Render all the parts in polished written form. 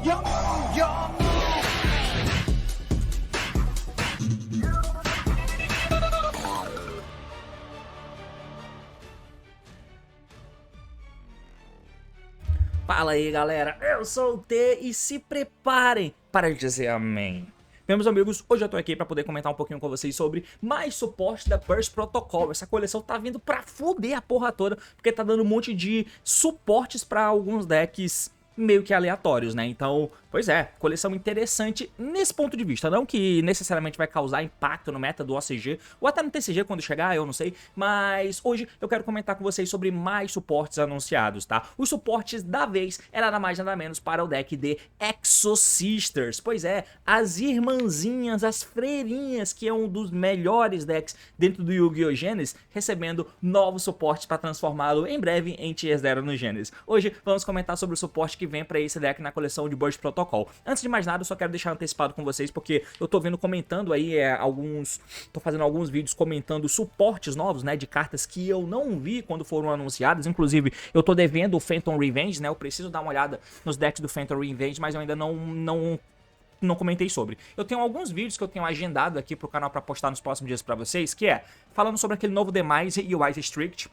Yum, yum. Fala aí, galera, eu sou o T e se preparem para dizer amém. Meus amigos, hoje eu tô aqui pra poder comentar um pouquinho com vocês sobre mais suporte da Burst Protocol. Essa coleção tá vindo pra foder a porra toda, porque tá dando um monte de suportes pra alguns decks meio que aleatórios, né? Então, pois é, coleção interessante nesse ponto de vista. Não que necessariamente vai causar impacto no meta do OCG, ou até no TCG quando chegar, eu não sei. Mas hoje eu quero comentar com vocês sobre mais suportes anunciados, tá? Os suportes da vez era nada mais nada menos para o deck de Exo Sisters. Pois é, as irmãzinhas, as freirinhas, que é um dos melhores decks dentro do Yu-Gi-Oh! Gênesis, recebendo novos suportes para transformá-lo em breve em Tier 0 no Gênesis. Hoje vamos comentar sobre o suporte que vem para esse deck na coleção de Burst Protocol. Antes de mais nada, eu só quero deixar antecipado com vocês, porque eu tô vendo comentando aí tô fazendo alguns vídeos comentando suportes novos, né, de cartas que eu não vi quando foram anunciadas. Inclusive, eu tô devendo o Phantom Revenge, né, eu preciso dar uma olhada nos decks do Phantom Revenge, mas eu ainda não comentei sobre. Eu tenho alguns vídeos que eu tenho agendado aqui pro canal para postar nos próximos dias para vocês, que é falando sobre aquele novo Demise e o Ice Strict,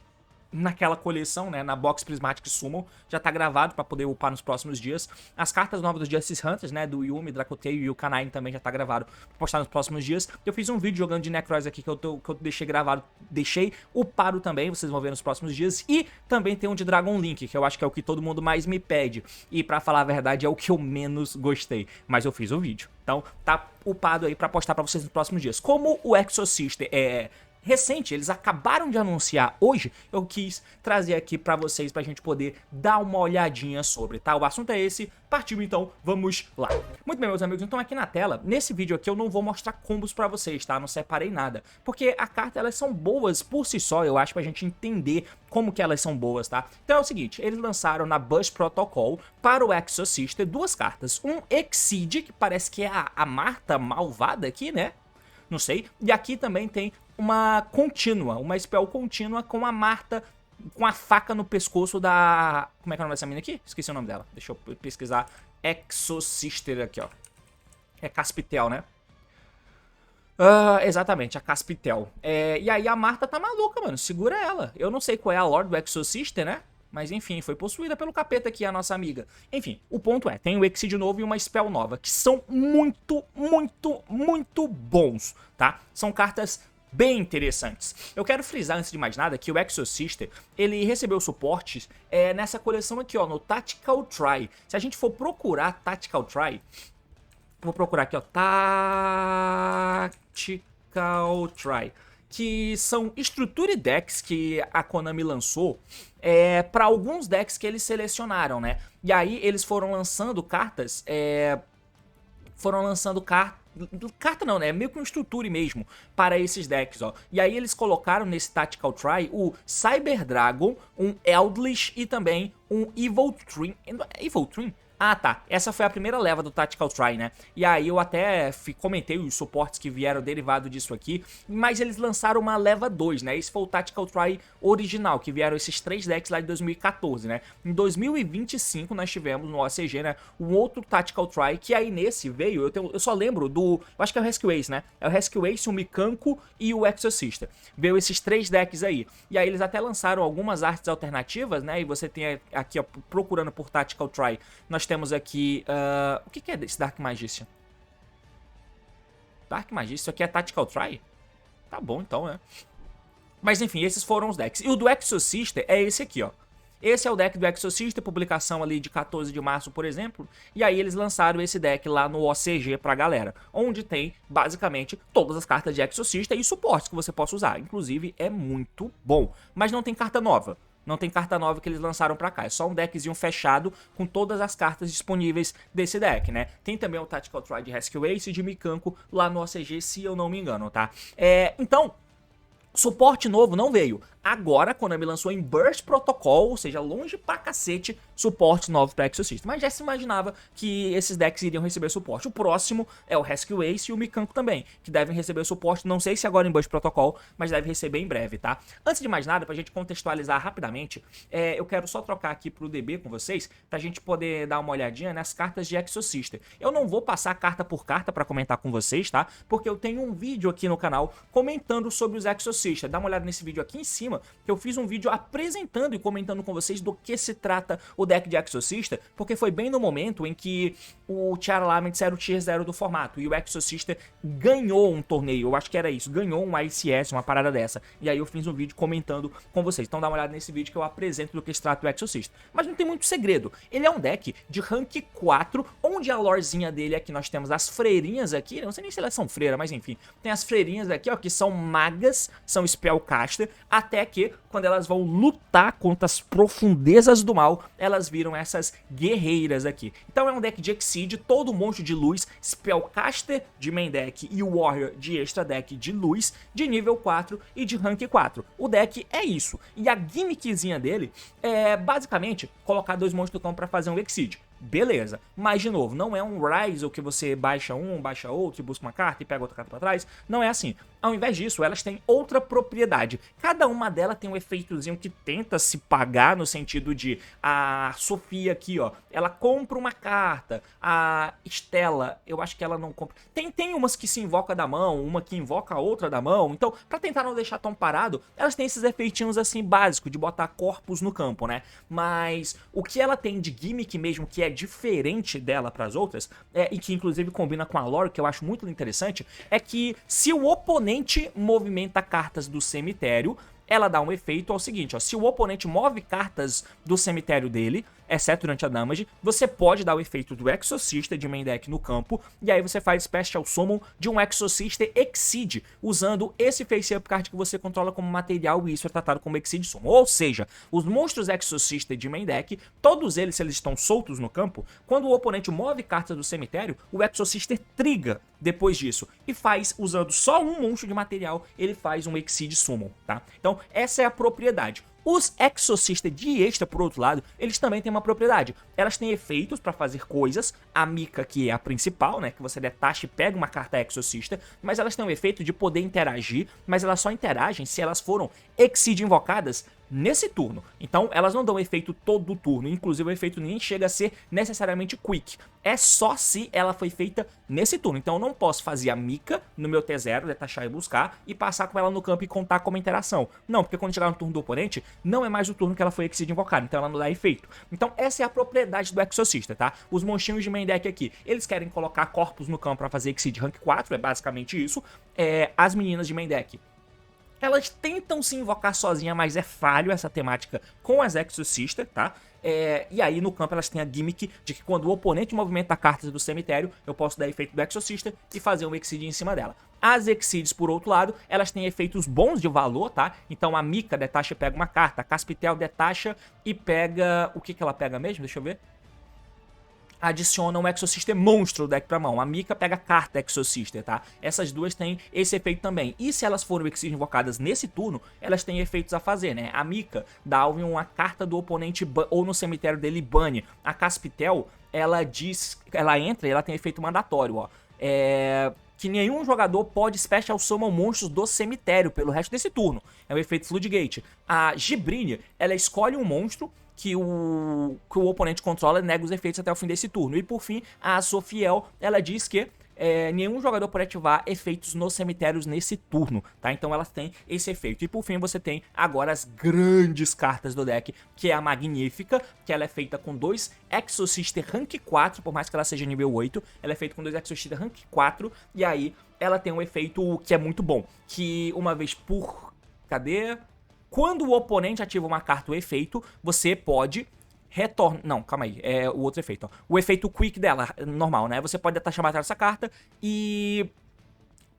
naquela coleção, né, na Box Prismatic Summon, já tá gravado pra poder upar nos próximos dias. As cartas novas do Justice Hunters, né, do Yumi, Dracoteio e o Canine também já tá gravado pra postar nos próximos dias. Eu fiz um vídeo jogando de Necroz aqui que eu deixei gravado, deixei upado também, vocês vão ver nos próximos dias. E também tem um de Dragon Link, que eu acho que é o que todo mundo mais me pede. E pra falar a verdade, é o que eu menos gostei, mas eu fiz o vídeo. Então tá upado aí pra postar pra vocês nos próximos dias. Como o Exo Sister é recente, eles acabaram de anunciar hoje, eu quis trazer aqui pra vocês pra gente poder dar uma olhadinha sobre, tá? O assunto é esse, partiu então, vamos lá. Muito bem, meus amigos, então aqui na tela, nesse vídeo aqui eu não vou mostrar combos pra vocês, tá? Não separei nada, porque a carta, elas são boas por si só, eu acho, pra gente entender como que elas são boas, tá? Então é o seguinte, eles lançaram na Burst Protocol para o Exo Sister duas cartas, um Exceed, que parece que é a Marta malvada aqui, né? Não sei. E aqui também tem uma contínua, uma spell contínua com a Marta com a faca no pescoço da... Como é que é o nome dessa mina aqui? Esqueci o nome dela. Deixa eu pesquisar. Exo Sister aqui, ó. É Caspitel, né? Exatamente, a Caspitel. E aí a Marta tá maluca, mano. Segura ela. Eu não sei qual é a lore do Exo Sister, né? Mas enfim, foi possuída pelo capeta aqui, a nossa amiga. Enfim, o ponto é, tem o Exceed novo e uma Spell nova, que são muito bons, tá? São cartas bem interessantes. Eu quero frisar, antes de mais nada, que o Exo Sister, ele recebeu suportes nessa coleção aqui, ó, no Tactical Try. Se a gente for procurar Tactical Try, vou procurar aqui, ó, Tactical Try, que são Structure Decks que a Konami lançou para alguns decks que eles selecionaram, né? E aí eles foram lançando cartas, carta não, né? Meio que um Structure mesmo para esses decks, ó. E aí eles colocaram nesse Tactical Try o Cyber Dragon, um Eldritch e também um Evil Twin. Evil Twin? Ah, tá. Essa foi a primeira leva do Tactical Try, né? E aí eu até comentei os suportes que vieram derivado disso aqui, mas eles lançaram uma leva 2, né? Esse foi o Tactical Try original, que vieram esses 3 decks lá de 2014, né? Em 2025 nós tivemos no OCG, né, um outro Tactical Try, que aí nesse veio, eu só lembro do... Eu acho que é o Rescue Ace, né? É o Rescue Ace, o Mikanko e o Exo Sister. Veio esses 3 decks aí. E aí eles até lançaram algumas artes alternativas, né? E você tem aqui, ó, procurando por Tactical Try, nós temos aqui... o que é esse Dark Magician? Dark Magician? Isso aqui é Tactical Try? Tá bom, então, né? Mas enfim, esses foram os decks. E o do Exo Sister é esse aqui, ó. Esse é o deck do Exo Sister, publicação ali de 14 de março, por exemplo. E aí eles lançaram esse deck lá no OCG pra galera, onde tem, basicamente, todas as cartas de Exo Sister e suportes que você possa usar. Inclusive, é muito bom. Mas não tem carta nova. Não tem carta nova que eles lançaram pra cá, é só um deckzinho fechado com todas as cartas disponíveis desse deck, né? Tem também o Tactical Try de Rescue Ace e de Mikanko lá no OCG, se eu não me engano, tá? Então, suporte novo não veio. agora a Konami lançou em Burst Protocol, ou seja, longe pra cacete, suporte novo pra Exorcist. Mas já se imaginava que esses decks iriam receber suporte. O próximo é o Rescue Ace e o Mikanko também, que devem receber suporte, não sei se agora em Burst Protocol, mas deve receber em breve, tá? Antes de mais nada, pra gente contextualizar rapidamente, eu quero só trocar aqui pro DB com vocês, pra gente poder dar uma olhadinha nas cartas de Exorcist. Eu não vou passar carta por carta pra comentar com vocês, tá? Porque eu tenho um vídeo aqui no canal comentando sobre os Exorcist. Dá uma olhada nesse vídeo aqui em cima, que eu fiz um vídeo apresentando e comentando com vocês do que se trata o deck de Exorcista, porque foi bem no momento em que o Tiara Laments era o Tier 0 do formato, e o Exorcista ganhou um torneio, eu acho que era isso, ganhou um ICS, uma parada dessa, e aí eu fiz um vídeo comentando com vocês. Então dá uma olhada nesse vídeo que eu apresento do que se trata o Exorcista. Mas não tem muito segredo, ele é um deck de rank 4, onde a lorezinha dele é que nós temos as freirinhas aqui, não sei nem se elas são freiras, mas enfim, tem as freirinhas aqui, ó, que são magas, são spellcaster, até que quando elas vão lutar contra as profundezas do mal, elas viram essas guerreiras aqui. Então é um deck de Exceed, todo monstro de luz, spellcaster de main deck e warrior de extra deck de luz, de nível 4 e de rank 4. O deck é isso, e a gimmickzinha dele é basicamente colocar dois monstros do campo para fazer um Exceed. Beleza, mas de novo, não é um Rise que você baixa um, baixa outro e busca uma carta e pega outra carta pra trás, não é assim. Ao invés disso, elas têm outra propriedade. Cada uma delas tem um efeitozinho que tenta se pagar no sentido de a Sofia aqui, ó, ela compra uma carta, a Stella, eu acho que ela não compra. Tem umas que se invoca da mão, uma que invoca a outra da mão, então pra tentar não deixar tão parado, elas têm esses efeitinhos assim básicos de botar corpos no campo, né? Mas o que ela tem de gimmick mesmo, que é diferente dela para as outras, e que inclusive combina com a lore, que eu acho muito interessante, é que se o oponente movimenta cartas do cemitério, ela dá um efeito ao seguinte, ó, se o oponente move cartas do cemitério dele, exceto durante a damage, você pode dar o efeito do Exorcista de main deck no campo, e aí você faz Special Summon de um Exorcista Exceed, usando esse face-up card que você controla como material, e isso é tratado como Exceed Summon. Ou seja, os monstros Exorcista de main deck, todos eles, se eles estão soltos no campo, quando o oponente move cartas do cemitério, o Exorcista triga depois disso, e faz, usando só um monstro de material, ele faz um Exceed Summon, tá? Então, essa é a propriedade. Os Exorcista de extra, por outro lado, eles também têm uma propriedade. Elas têm efeitos para fazer coisas, a Mika, que é a principal, né, que você detacha e pega uma carta Exorcista, mas elas têm o efeito de poder interagir, mas elas só interagem se elas foram Exceed invocadas nesse turno. Então elas não dão efeito todo o turno, inclusive o efeito nem chega a ser necessariamente quick. É só se ela foi feita nesse turno. Então eu não posso fazer a Mika no meu T0, detachar e buscar, e passar com ela no campo e contar como interação. Não, porque quando chegar no turno do oponente, não é mais o turno que ela foi Exceed invocada, então ela não dá efeito. Então essa é a propriedade do Exorcista, tá? Os monstrinhos de main deck aqui, eles querem colocar corpos no campo para fazer Exceed rank 4, é basicamente isso. As meninas de main deck, elas tentam se invocar sozinha, mas é falho essa temática com as Exorcista, tá? E aí no campo elas têm a gimmick de que quando o oponente movimenta cartas do cemitério, eu posso dar efeito do Exorcista e fazer um Exceed em cima dela. As Exceeds, por outro lado, elas têm efeitos bons de valor, tá? Então a Mika detacha e pega uma carta, a Caspitel detacha e pega... O que ela pega mesmo? Deixa eu ver. Adiciona um Exorcista monstro do deck pra mão. A Mika pega carta Exorcista, tá? Essas duas têm esse efeito também. E se elas foram Exorcista invocadas nesse turno, elas têm efeitos a fazer, né? A Mika dá uma carta do oponente ou no cemitério dele bane. A Caspitel, ela entra e ela tem efeito mandatório, ó. Que nenhum jogador pode Special Summon monstros do cemitério pelo resto desse turno. É o efeito Floodgate. A Gibrinha, ela escolhe um monstro que o oponente controla e nega os efeitos até o fim desse turno. E por fim, a Sofiel, ela diz que nenhum jogador pode ativar efeitos nos cemitérios nesse turno, tá? Então elas têm esse efeito. E por fim você tem agora as grandes cartas do deck, que é a Magnífica, que ela é feita com dois Exorcista rank 4, por mais que ela seja nível 8, ela é feita com dois Exorcista rank 4, e aí ela tem um efeito que é muito bom, que uma vez por... Cadê? Quando o oponente ativa uma carta ou efeito, você pode retornar... Não, calma aí, é o outro efeito, ó. O efeito quick dela, normal, né? Você pode detachar a batalha dessa carta e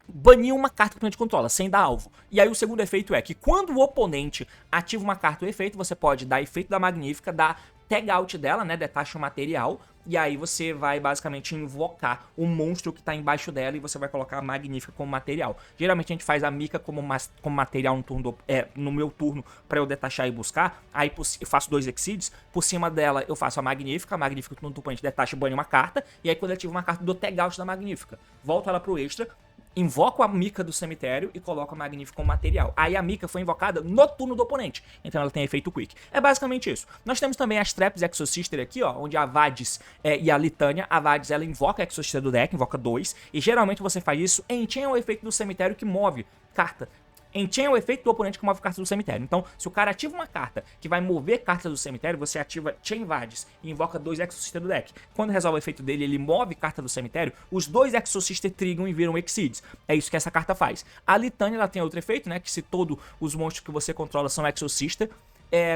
banir uma carta que o oponente controla, sem dar alvo. E aí o segundo efeito é que quando o oponente ativa uma carta ou efeito, você pode dar efeito da Magnífica, dar tag out dela, né, detacha o material, e aí você vai basicamente invocar o monstro que tá embaixo dela e você vai colocar a Magnífica como material. Geralmente a gente faz a Mika como material no turno no meu turno pra eu detachar e buscar, aí eu faço 2 Exceeds, por cima dela eu faço a Magnífica no turno do oponente detacha e banho uma carta, e aí quando eu ativo uma carta do tag out da Magnífica, volto ela pro extra, invoco a Mika do cemitério e coloco a Magnífica como material. Aí a Mika foi invocada no turno do oponente, então ela tem efeito Quick. É basicamente isso. Nós temos também as Traps Exosister aqui, ó, onde a Vadis e a Litânia. A Vadis, ela invoca a Exosister do deck, invoca 2, e geralmente você faz isso em Chain é o efeito do cemitério que move carta. Chain é o efeito do oponente que move cartas do cemitério. Então, se o cara ativa uma carta que vai mover cartas do cemitério, você ativa Chain Vadis e invoca 2 Exosister do deck. Quando resolve o efeito dele, ele move carta do cemitério, os 2 Exosister trigam e viram Exceeds. É isso que essa carta faz. A Litânia, ela tem outro efeito, né? Que se todos os monstros que você controla são Exosister,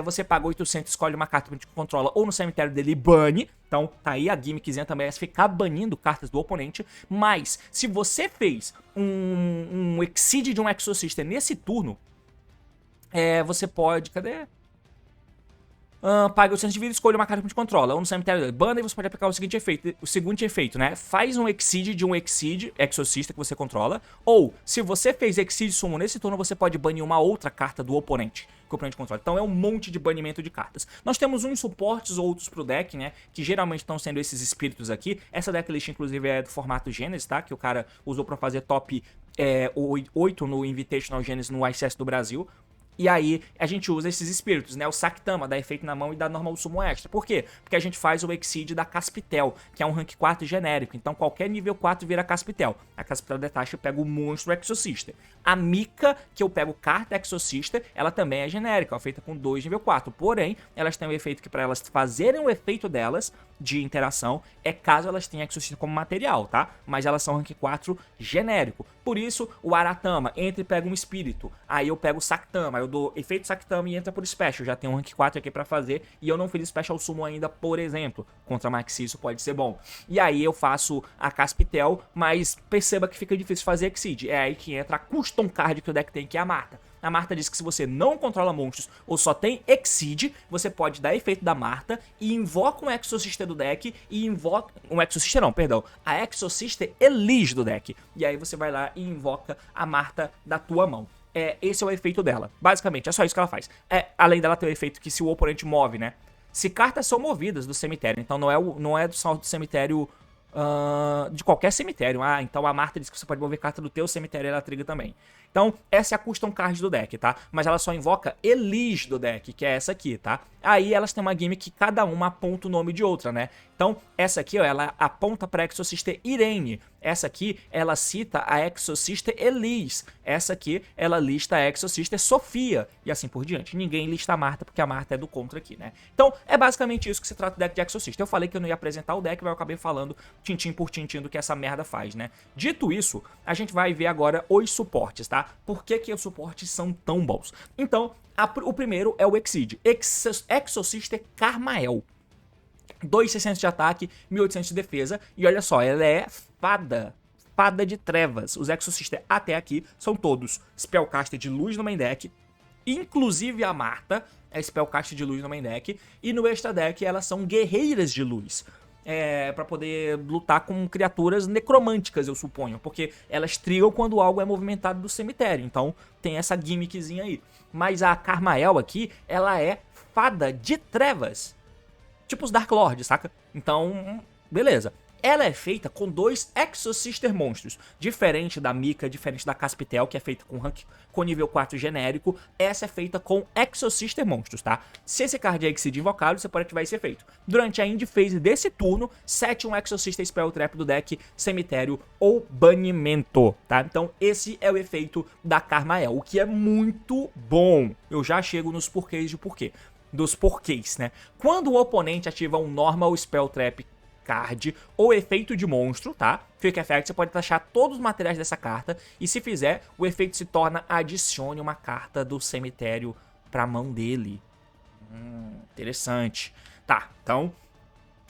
você paga 800, escolhe uma carta que controla ou no cemitério dele e bane. Então tá aí a gimmickzinha também, é ficar banindo cartas do oponente. Mas se você fez um Exceed de um Exosister nesse turno, você pode... Cadê? Paga 800 de vida e escolha uma carta que te controla. Ou no cemitério dele, bana, e você pode aplicar o seguinte efeito, né? Faz um Exceed de um Exorcista que você controla. Ou, se você fez Exceed Summon nesse turno, você pode banir uma outra carta do oponente que o oponente controla. Então é um monte de banimento de cartas. Nós temos uns suportes ou outros pro deck, né? Que geralmente estão sendo esses espíritos aqui. Essa decklist, inclusive, é do formato Genesis, tá? Que o cara usou pra fazer top 8 no Invitational Genesis no ICS do Brasil. E aí a gente usa esses espíritos, né? O Saktama dá efeito na mão e dá normal summon extra. Por quê? Porque a gente faz o Exceed da Caspitel, que é um rank 4 genérico. Então qualquer nível 4 vira Caspitel. A Caspitel detacha, eu pego o monstro Exorcista. A Mika, que eu pego carta Exorcista, ela também é genérica, ó, feita com 2 nível 4. Porém, elas têm um efeito que para elas fazerem o efeito delas de interação, é caso elas tenham Exorcista como material, tá? Mas elas são rank 4 genérico. Por isso, o Aratama entra e pega um espírito. Aí eu pego o Saktama, eu dou efeito Saktama e entra por Special. Já tem um rank 4 aqui pra fazer. E eu não fiz Special Summon ainda, por exemplo. Contra Maxi isso pode ser bom. E aí eu faço a Caspitel, mas perceba que fica difícil fazer Exceed. É aí que entra a Custom Card que o deck tem, que é a Marta. A Marta diz que se você não controla monstros ou só tem Exceed, você pode dar efeito da Marta e invoca um Exorcista do deck e invoca... Um Exorcista não, perdão. A Exorcista Elise do deck. E aí você vai lá e invoca a Marta da tua mão. Esse é o efeito dela. Basicamente, é só isso que ela faz. Além dela ter o efeito que se o oponente move, né? Se cartas são movidas do cemitério, então não é do saldo do cemitério... de qualquer cemitério. Então a Marta diz que você pode mover carta do teu cemitério e ela triga também. Então essa é a custom card do deck, tá? Mas ela só invoca Elise do deck, que é essa aqui, tá? Aí elas têm uma gimmick que cada uma aponta o nome de outra, né? Então essa aqui, ó, ela aponta pra Exorcista Irene. Essa aqui, ela cita a Exorcista Elise. Essa aqui, ela lista a Exorcista Sofia. E assim por diante. Ninguém lista a Marta, porque a Marta é do contra aqui, né? Então, é basicamente isso que se trata do deck de Exorcista. Eu falei que eu não ia apresentar o deck, mas eu acabei falando tintim por tintim do que essa merda faz, né? Dito isso, a gente vai ver agora os suportes, tá? Por que os suportes são tão bons? Então, o primeiro é o Exceed. Exorcista Carmael. 2.600 de ataque, 1.800 de defesa. E olha só, ela é fada de trevas. Os Exorcistas até aqui são todos Spellcaster de luz no main deck. Inclusive a Marta é Spellcaster de luz no main deck. E no extra deck elas são guerreiras de luz. Pra poder lutar com criaturas necromânticas, eu suponho. Porque elas trigam quando algo é movimentado do cemitério. Então tem essa gimmickzinha aí. Mas a Carmael aqui, ela é fada de trevas. Tipo os Dark Lord, saca? Então, beleza. Ela é feita com 2 Exorcister monstros. Diferente da Mika, diferente da Caspitel, que é feita com nível 4 genérico. Essa é feita com Exorcister monstros, tá? Se esse card é Exceed invocado, você pode ativar esse efeito. Durante a end phase desse turno, sete um Exorcister Spell Trap do deck, cemitério ou banimento, tá? Então esse é o efeito da Carmael, o que é muito bom. Eu já chego nos porquês de porquê. Dos porquês, né? Quando o oponente ativa um Normal Spell Trap card ou efeito de monstro, tá? Quick Effect, você pode taxar todos os materiais dessa carta e se fizer, o efeito se torna adicione uma carta do cemitério pra mão dele. Interessante. Tá, então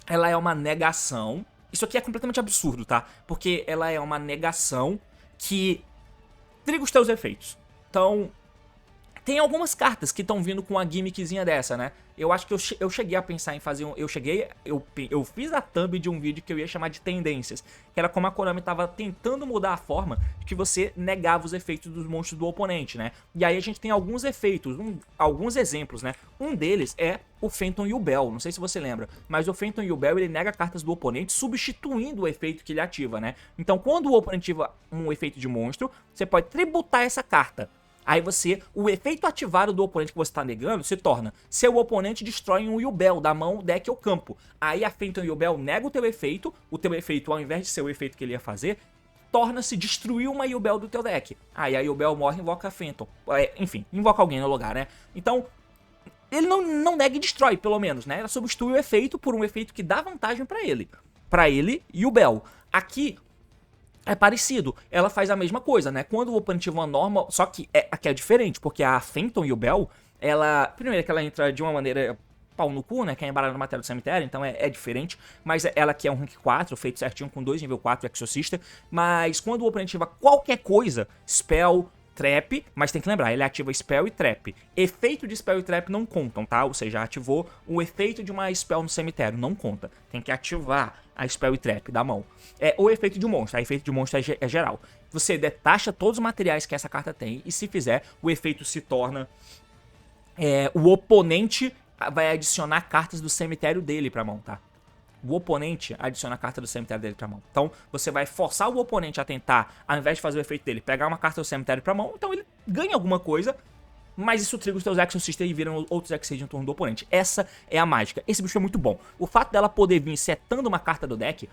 ela é uma negação. Isso aqui é completamente absurdo, tá? Porque ela é uma negação que triga os teus efeitos. Então, Tem algumas cartas que estão vindo com uma gimmickzinha dessa, né? Eu acho que eu cheguei a pensar em fazer um... Eu fiz a thumb de um vídeo que eu ia chamar de tendências. Que era como a Konami tava tentando mudar a forma que você negava os efeitos dos monstros do oponente, né? E aí a gente tem alguns efeitos, alguns exemplos, né? Um deles é o Phantom Yubel, não sei se você lembra. Mas o Phantom Yubel, ele nega cartas do oponente substituindo o efeito que ele ativa, né? Então quando o oponente ativa um efeito de monstro, você pode tributar essa carta. Aí o efeito ativado do oponente que você está negando se torna: seu oponente destrói um Yubel da mão, deck ou campo. Aí a Phantom Yubel nega o teu efeito ao invés de ser o efeito que ele ia fazer, torna-se destruir uma Yubel do teu deck. Aí a Yubel morre e invoca a Phantom. Enfim, invoca alguém no lugar, né? Então, ele não nega e destrói, pelo menos, né? Ela substitui o efeito por um efeito que dá vantagem pra ele. Pra ele, Yubel. Aqui é parecido, ela faz a mesma coisa, né? Quando o oponente ativa uma norma, só que aqui é diferente, porque a Phantom Yubel, ela... Primeiro que ela entra de uma maneira pau no cu, né? Que é embaralhada no matéria do cemitério, então é diferente. Mas ela aqui é um rank 4, feito certinho com 2 nível 4 Exorcista. Mas quando o oponente ativa qualquer coisa, Spell, Trap, mas tem que lembrar, ele ativa Spell e Trap. Efeito de Spell e Trap não contam, tá? Ou seja, ativou o efeito de uma Spell no cemitério, não conta. Tem que ativar a Spell e Trap da mão. O efeito de monstro, a efeito de monstro é geral. Você detacha todos os materiais que essa carta tem e se fizer, o efeito se torna... o oponente vai adicionar cartas do cemitério dele pra mão, tá? O oponente adiciona a carta do cemitério dele pra mão. Então, você vai forçar o oponente a tentar, ao invés de fazer o efeito dele, pegar uma carta do cemitério pra mão. Então, ele ganha alguma coisa, mas isso triga os teus Exorcistas e viram outros Exorcistas no turno do oponente. Essa é a mágica. Esse bicho é muito bom. O fato dela poder vir setando uma carta do deck...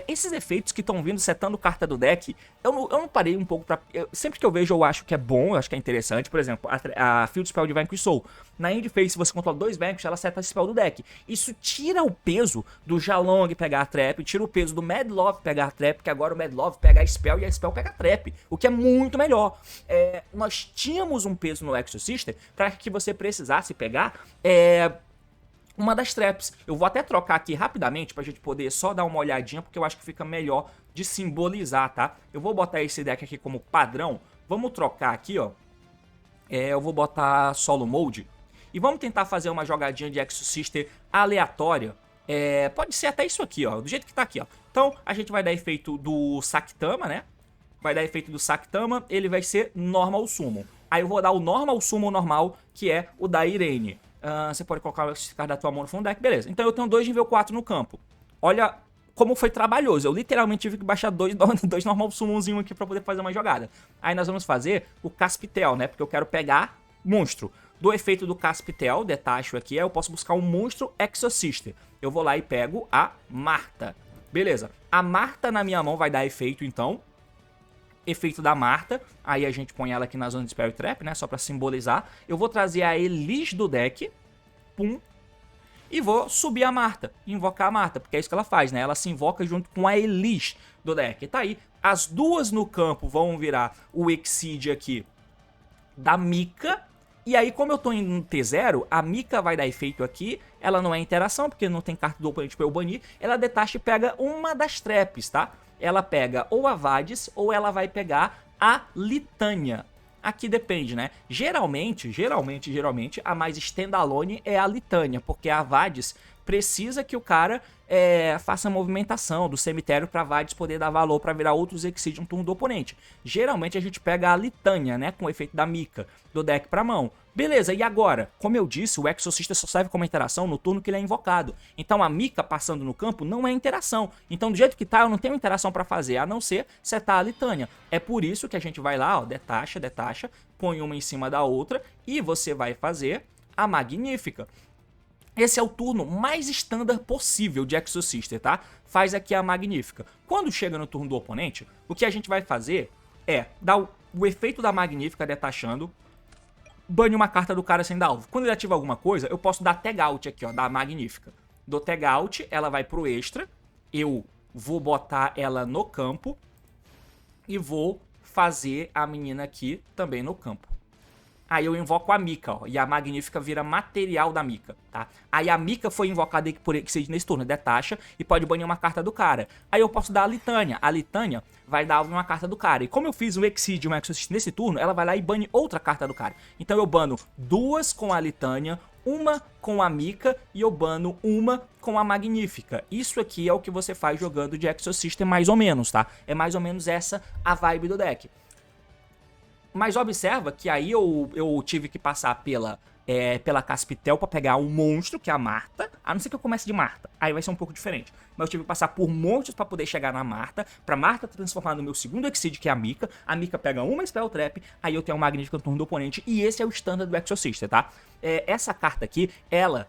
esses efeitos que estão vindo setando carta do deck, eu não parei um pouco pra... sempre que eu vejo, eu acho que é bom, eu acho que é interessante. Por exemplo, a Field Spell de Vanquish Soul. Na End Phase, se você controla 2 Vanquish, ela seta a Spell do deck. Isso tira o peso do Jalong pegar a Trap, tira o peso do Mad Love pegar a Trap, que agora o Mad Love pega a Spell e a Spell pega a Trap, o que é muito melhor. Nós tínhamos um peso no Exorcista para que você precisasse pegar... uma das traps. Eu vou até trocar aqui rapidamente pra gente poder só dar uma olhadinha, porque eu acho que fica melhor de simbolizar, tá? Eu vou botar esse deck aqui como padrão. Vamos trocar aqui, ó. Eu vou botar Solo Mode. E vamos tentar fazer uma jogadinha de Exorcister aleatória. Pode ser até isso aqui, ó. Do jeito que tá aqui, ó. Então, a gente vai dar efeito do Saktama, né? Vai dar efeito do Saktama. Ele vai ser Normal Summon. Aí eu vou dar o Normal Summon normal, que é o da Irene. Você pode colocar esse cara da tua mão no fundo do deck, beleza. Então eu tenho 2 nível 4 no campo. Olha como foi trabalhoso. Eu literalmente tive que baixar dois normal summonzinho aqui pra poder fazer uma jogada. Aí nós vamos fazer o Caspitel, né? Porque eu quero pegar monstro. Do efeito do Caspitel, detacho aqui, eu posso buscar um monstro Exorcister. Eu vou lá e pego a Marta. Beleza. A Marta na minha mão vai dar efeito, então. Efeito da Marta, aí a gente põe ela aqui na zona de Spell Trap, né, só pra simbolizar. Eu vou trazer a Elis do deck, pum, e vou subir a Marta, invocar a Marta, porque é isso que ela faz, né, ela se invoca junto com a Elis do deck. Tá aí, as duas no campo vão virar o Exceed aqui da Mika, e aí como eu tô em T0, a Mika vai dar efeito aqui, ela não é interação, porque não tem carta do oponente pra eu banir, ela detacha e pega uma das traps, tá? Ela pega ou a Vadis ou ela vai pegar a Litânia. Aqui depende, né? Geralmente, a mais standalone é a Litânia, porque a Vadis precisa que o cara faça a movimentação do cemitério pra Vadis poder dar valor pra virar outros Exceed no turno do oponente. Geralmente a gente pega a Litânia, né? Com o efeito da Mika, do deck pra mão. Beleza, e agora? Como eu disse, o Exorcista só serve como interação no turno que ele é invocado. Então a Mika passando no campo não é interação. Então do jeito que tá, eu não tenho interação pra fazer, a não ser setar a Litânia. É por isso que a gente vai lá, ó, detacha, põe uma em cima da outra e você vai fazer a Magnífica. Esse é o turno mais standard possível de Exorcister, tá? Faz aqui a Magnífica. Quando chega no turno do oponente, o que a gente vai fazer é dar o efeito da Magnífica detachando, bane uma carta do cara sem dar alvo. Quando ele ativa alguma coisa, eu posso dar tag out aqui, ó, da Magnífica. Do tag out, ela vai pro extra, eu vou botar ela no campo e vou fazer a menina aqui também no campo. Aí eu invoco a Mika, ó, e a Magnífica vira material da Mika, tá? Aí a Mika foi invocada por Exceed nesse turno, detacha e pode banir uma carta do cara. Aí eu posso dar a Litânia. A Litânia vai dar uma carta do cara. E como eu fiz um Exceed e um Exorcist nesse turno, ela vai lá e bane outra carta do cara. Então eu bano duas com a Litânia, uma com a Mika e eu bano uma com a Magnífica. Isso aqui é o que você faz jogando de Exorcist mais ou menos, tá? É mais ou menos essa a vibe do deck. Mas observa que aí eu tive que passar pela Caspitel pra pegar um monstro, que é a Marta. A não ser que eu comece de Marta, aí vai ser um pouco diferente. Mas eu tive que passar por monstros pra poder chegar na Marta, pra Marta transformar no meu segundo Exceed, que é a Mika. A Mika pega uma Spell Trap, aí eu tenho uma Magnífica no turno do oponente, e esse é o standard do Exorcista, tá? Essa carta aqui, ela,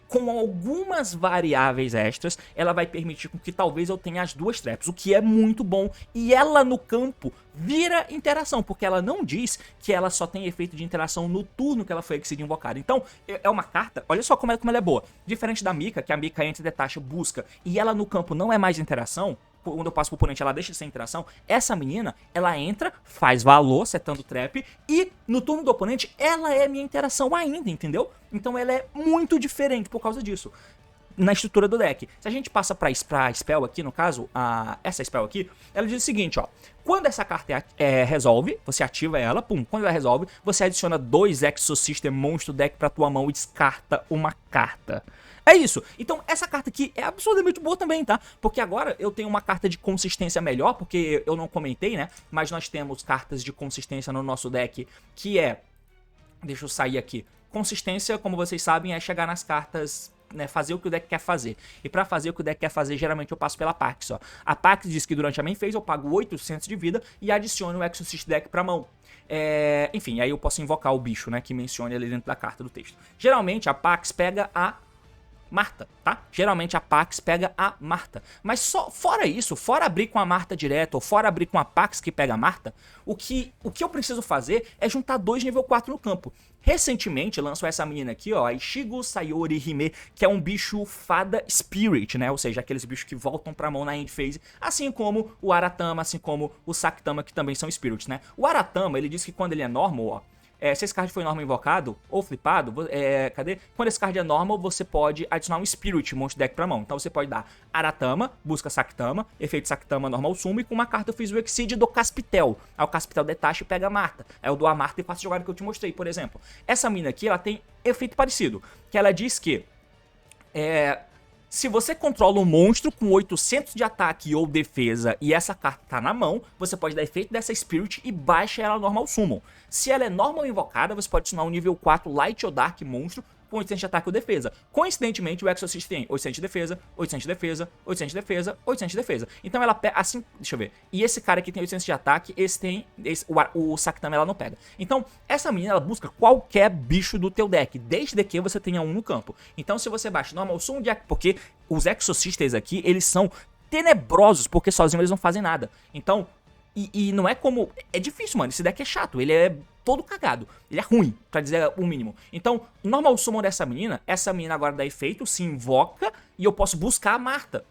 com algumas variáveis extras, ela vai permitir com que talvez eu tenha as duas traps, o que é muito bom. E ela no campo vira interação, porque ela não diz que ela só tem efeito de interação no turno que ela foi Exceed invocada. Então, é uma carta, olha só como ela é boa. Diferente da Mika, que a Mika entra, detacha, busca, e ela no campo não é mais interação, quando eu passo pro oponente ela deixa de ser interação, essa menina, ela entra, faz valor, setando trap, e no turno do oponente, ela é minha interação ainda, entendeu? Então ela é muito diferente por causa disso, na estrutura do deck. Se a gente passa pra Spell aqui, no caso, essa Spell aqui, ela diz o seguinte, ó. Quando essa carta resolve, você ativa ela, pum, quando ela resolve, você adiciona 2 Exosystem Monstro deck pra tua mão e descarta uma carta. É isso. Então, essa carta aqui é absurdamente boa também, tá? Porque agora eu tenho uma carta de consistência melhor, porque eu não comentei, né? Mas nós temos cartas de consistência no nosso deck, que é... Deixa eu sair aqui. Consistência, como vocês sabem, é chegar nas cartas, né, fazer o que o deck quer fazer. E pra fazer o que o deck quer fazer, geralmente eu passo pela Pax, ó. A Pax diz que durante a main phase eu pago 800 de vida e adiciono o Exorcist deck pra mão. Enfim, aí eu posso invocar o bicho, né, que mencione ali dentro da carta do texto. Geralmente a Pax pega a Marta, tá? Geralmente a Pax pega a Marta. Mas só fora isso, fora abrir com a Marta direto ou fora abrir com a Pax que pega a Marta, o que eu preciso fazer é juntar 2 nível 4 no campo. Recentemente lançou essa menina aqui, ó, a Ishigo Sayori Hime, que é um bicho fada spirit, né? Ou seja, aqueles bichos que voltam pra mão na end phase, assim como o Aratama, assim como o Saktama, que também são spirits, né? O Aratama, ele diz que quando ele é normal, ó, se esse card foi normal invocado ou flipado, cadê? Quando esse card é normal, você pode adicionar um Spirit Monstro Deck pra mão. Então você pode dar Aratama, busca Saktama, efeito Saktama normal sumo, e com uma carta eu fiz o Exceed do Caspitel. Aí o Caspitel detacha e pega a Marta. Aí eu dou a Marta e faço a jogada que eu te mostrei, por exemplo. Essa mina aqui, ela tem efeito parecido, que ela diz que se você controla um monstro com 800 de ataque ou defesa e essa carta tá na mão, você pode dar efeito dessa Spirit e baixa ela normal summon. Se ela é normal invocada, você pode adicionar um nível 4 Light ou Dark monstro com 800 de ataque ou defesa. Coincidentemente, o Exorcist tem 800 de defesa, 800 de defesa, 800 de defesa, 800 de defesa. Então ela pega, assim, deixa eu ver. E esse cara aqui tem 800 de ataque, o Saktama ela não pega. Então, essa menina, ela busca qualquer bicho do teu deck, desde que você tenha um no campo. Então, se você baixa normal summon de... Porque os Exorcistas aqui, eles são tenebrosos, porque sozinhos eles não fazem nada. Então... E não é como... É difícil, mano. Esse deck é chato. Ele é todo cagado. Ele é ruim, pra dizer o mínimo. Então, normal summon dessa menina, essa menina agora dá efeito, se invoca e eu posso buscar a Marta.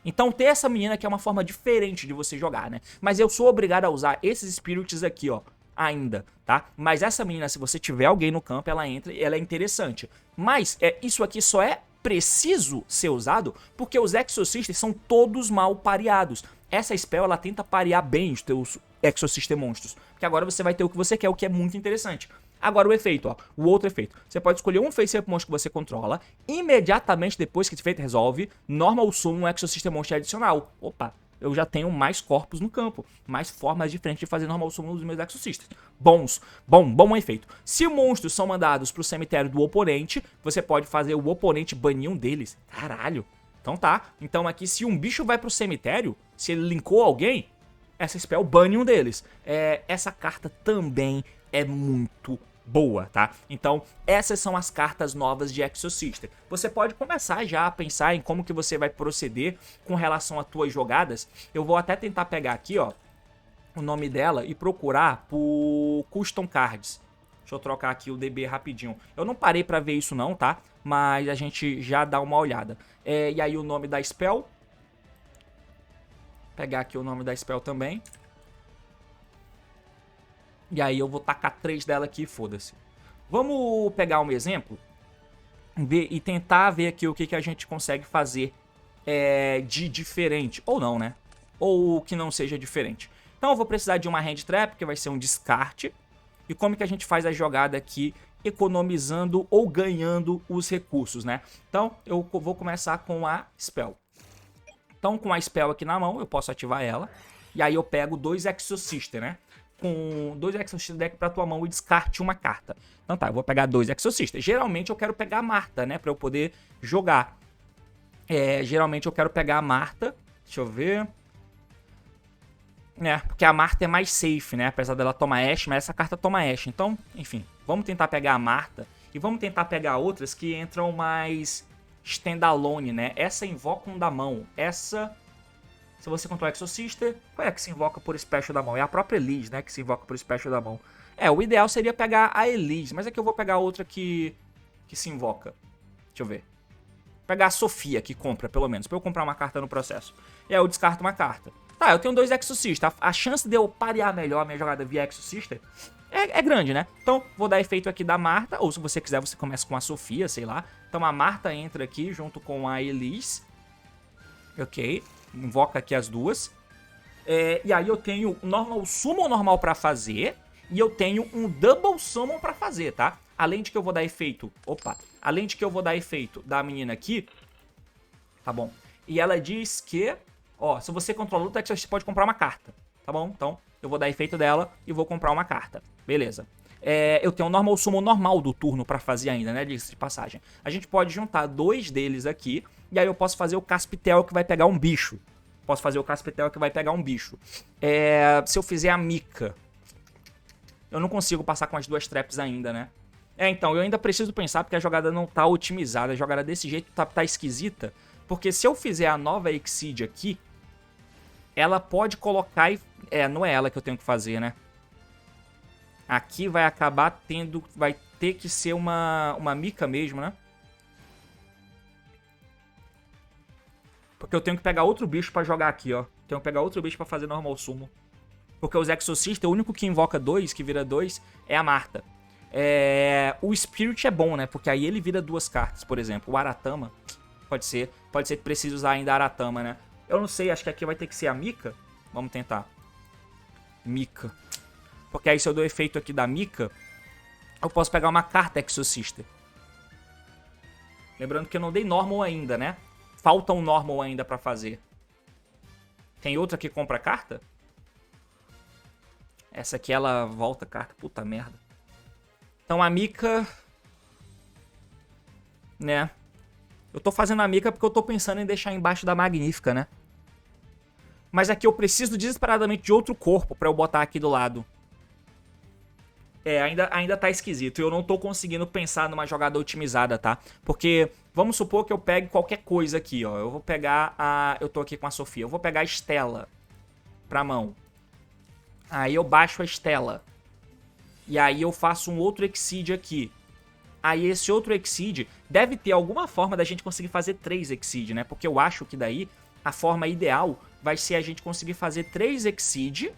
Então, ter essa menina aqui é uma forma diferente de você jogar, né? Mas eu sou obrigado a usar esses spirits aqui, ó, ainda, tá? Mas essa menina, se você tiver alguém no campo, ela entra e ela é interessante. Mas isso aqui só é preciso ser usado porque os Exorcistas são todos mal pareados. Essa spell, ela tenta parear bem os teus Exosystem monstros, porque agora você vai ter o que você quer, o que é muito interessante. Agora o efeito, ó, o outro efeito. Você pode escolher um face-up monstro que você controla, imediatamente depois que esse efeito resolve, normal summon um Exosystem monstro adicional. Opa, eu já tenho mais corpos no campo, mais formas diferentes de fazer normal summon dos meus Exorcistas. Bom efeito. Se monstros são mandados pro cemitério do oponente, você pode fazer o oponente banir um deles. Caralho. Então tá, então aqui se um bicho vai pro cemitério, se ele linkou alguém, essa spell bane um deles. Essa carta também é muito boa, tá? Então essas são as cartas novas de Exorcist. Você pode começar já a pensar em como que você vai proceder com relação às tuas jogadas. Eu vou até tentar pegar aqui, ó, o nome dela e procurar por Custom Cards. Deixa eu trocar aqui o DB rapidinho. Eu não parei pra ver isso não, tá? Mas a gente já dá uma olhada. E aí o nome da spell. Pegar aqui o nome da spell também. E aí eu vou tacar 3 dela aqui e foda-se. Vamos pegar um exemplo e tentar ver aqui o que a gente consegue fazer de diferente. Ou não, né? Ou que não seja diferente. Então eu vou precisar de uma hand trap, que vai ser um descarte. E como que a gente faz a jogada aqui, economizando ou ganhando os recursos, né? Então eu vou começar com a Spell. Então com a Spell aqui na mão, eu posso ativar ela. E aí eu pego 2 Exorcister, né? Com 2 Exorcister deck pra tua mão e descarte uma carta. Então tá, eu vou pegar 2 Exorcister. Geralmente eu quero pegar a Marta, né? Pra eu poder jogar. Geralmente eu quero pegar a Marta. Deixa eu ver. Porque a Marta é mais safe, né? Apesar dela tomar Ashe, mas essa carta toma Ashe. Então, enfim, vamos tentar pegar a Marta. E vamos tentar pegar outras que entram mais standalone, né? Essa invoca um da mão. Essa... Se você controla o Exorcister, qual é que se invoca por Special da mão? É a própria Elise, né? Que se invoca por Special da mão. O ideal seria pegar a Elise, mas aqui eu vou pegar outra que se invoca. Deixa eu ver. Vou pegar a Sofia, que compra, pelo menos, pra eu comprar uma carta no processo. E aí eu descarto uma carta. Tá, eu tenho 2 Exorcistas. A chance de eu parear melhor a minha jogada via Exorcister é grande, né? Então, vou dar efeito aqui da Marta, ou se você quiser, você começa com a Sofia, sei lá. Então a Marta entra aqui junto com a Elise. Ok. Invoca aqui as duas. E aí eu tenho normal summon normal pra fazer. E eu tenho um double summon pra fazer, tá? Além de que eu vou dar efeito... Opa! Além de que eu vou dar efeito da menina aqui. Tá bom. E ela diz que... Ó, se você controla luta, você pode comprar uma carta. Tá bom? Então, eu vou dar efeito dela e vou comprar uma carta. Beleza. Eu tenho um normal summon normal do turno pra fazer ainda, né? Diga-se de passagem. A gente pode juntar 2 deles aqui. E aí eu posso fazer o Caspitel que vai pegar um bicho. Posso fazer o Caspitel que vai pegar um bicho. Se eu fizer a Mika... Eu não consigo passar com as 2 traps ainda, né? Então, eu ainda preciso pensar porque a jogada não tá otimizada. A jogada desse jeito tá esquisita. Porque se eu fizer a nova Exceed aqui... Ela pode colocar... não é ela que eu tenho que fazer, né? Aqui vai acabar tendo... Vai ter que ser uma Mika mesmo, né? Porque eu tenho que pegar outro bicho pra jogar aqui, ó. Tenho que pegar outro bicho pra fazer normal summon. Porque os Exorcista, o único que invoca 2, que vira 2, é a Marta. O Spirit é bom, né? Porque aí ele vira 2 cartas, por exemplo. O Aratama, pode ser que precise usar ainda a Aratama, né? Eu não sei, acho que aqui vai ter que ser a Mika. Vamos tentar. Mika. Porque aí se eu dou efeito aqui da Mika, eu posso pegar uma carta Exorcista. Lembrando que eu não dei normal ainda, né? Falta um normal ainda pra fazer. Tem outra que compra carta? Essa aqui ela volta carta. Puta merda. Então a Mika... Né? Eu tô fazendo a Mika porque eu tô pensando em deixar embaixo da Magnífica, né? Mas aqui eu preciso desesperadamente de outro corpo pra eu botar aqui do lado. Ainda tá esquisito. Eu não tô conseguindo pensar numa jogada otimizada, tá? Porque vamos supor que eu pegue qualquer coisa aqui, ó. Eu vou pegar a... Eu tô aqui com a Sofia. Eu vou pegar a Stella pra mão. Aí eu baixo a Stella. E aí eu faço um outro Exceed aqui. Aí esse outro Exceed deve ter alguma forma da gente conseguir fazer 3 Exceed, né? Porque eu acho que daí a forma ideal vai ser a gente conseguir fazer 3 Exceed.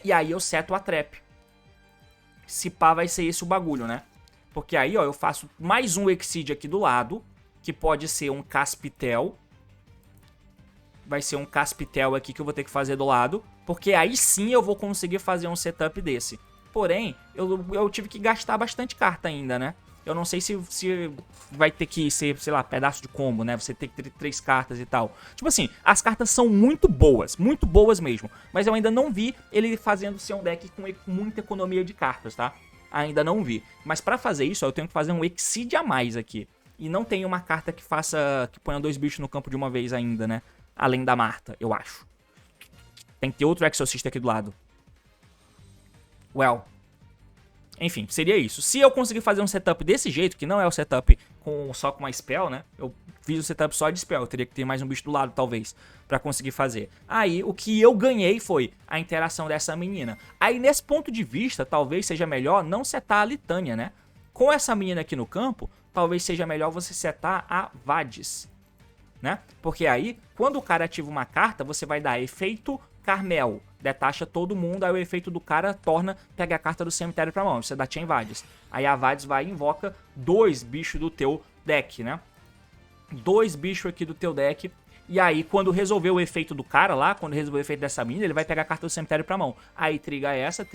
E aí eu seto a trap. Se pá, vai ser esse o bagulho, né? Porque aí, ó, eu faço mais um Exceed aqui do lado, que pode ser um Caspitel. Vai ser um Caspitel aqui que eu vou ter que fazer do lado, porque aí sim eu vou conseguir fazer um setup desse. Porém, eu tive que gastar bastante carta ainda, né? Eu não sei se vai ter que ser, sei lá, pedaço de combo, né? Você tem que ter 3 cartas e tal. Tipo assim, as cartas são muito boas mesmo. Mas eu ainda não vi ele fazendo ser um deck com muita economia de cartas, tá? Ainda não vi. Mas pra fazer isso, ó, eu tenho que fazer um Exceed a mais aqui. E não tem uma carta que ponha 2 bichos no campo de uma vez ainda, né? Além da Marta, eu acho. Tem que ter outro Exorcista aqui do lado. Enfim, seria isso. Se eu conseguir fazer um setup desse jeito, que não é o setup só com uma spell, né? Eu fiz o setup só de spell. Eu teria que ter mais um bicho do lado, talvez, pra conseguir fazer. Aí, o que eu ganhei foi a interação dessa menina. Aí, nesse ponto de vista, talvez seja melhor não setar a Litânia, né? Com essa menina aqui no campo, talvez seja melhor você setar a Vadis, né? Porque aí, quando o cara ativa uma carta, você vai dar efeito Carmel. Detacha todo mundo, aí o efeito do cara torna pegar a carta do cemitério pra mão. Você dá Chain Vadis. Aí a Vadis vai e invoca 2 bichos do teu deck, né? 2 bichos aqui do teu deck. E aí, quando resolver o efeito do cara lá, quando resolver o efeito dessa mina, ele vai pegar a carta do cemitério pra mão. Aí triga essa,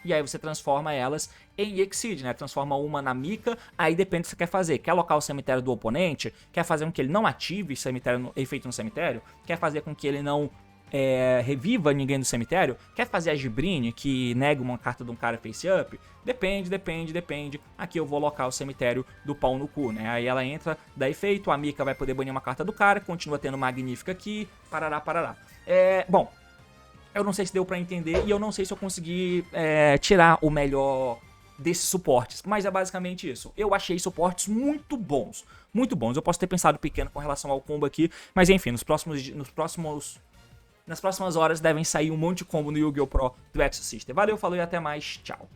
e aí você transforma elas em Exceed, né? Transforma uma na Mika, aí depende do que você quer fazer. Quer alocar o cemitério do oponente? Quer fazer com que ele não ative efeito no cemitério? Quer fazer com que ele não reviva ninguém do cemitério? Quer fazer a Gibrine, que nega uma carta de um cara face-up? Depende. Aqui eu vou alocar o cemitério do pau no cu, né? Aí ela entra, dá efeito, a Mika vai poder banir uma carta do cara, continua tendo Magnífica aqui, parará. Bom, eu não sei se deu pra entender e eu não sei se eu consegui tirar o melhor desses suportes, mas é basicamente isso. Eu achei suportes muito bons. Eu posso ter pensado pequeno com relação ao combo aqui, mas enfim, nas próximas horas devem sair um monte de combo no Yu-Gi-Oh! Pro do Exo System. Valeu, falou e até mais. Tchau.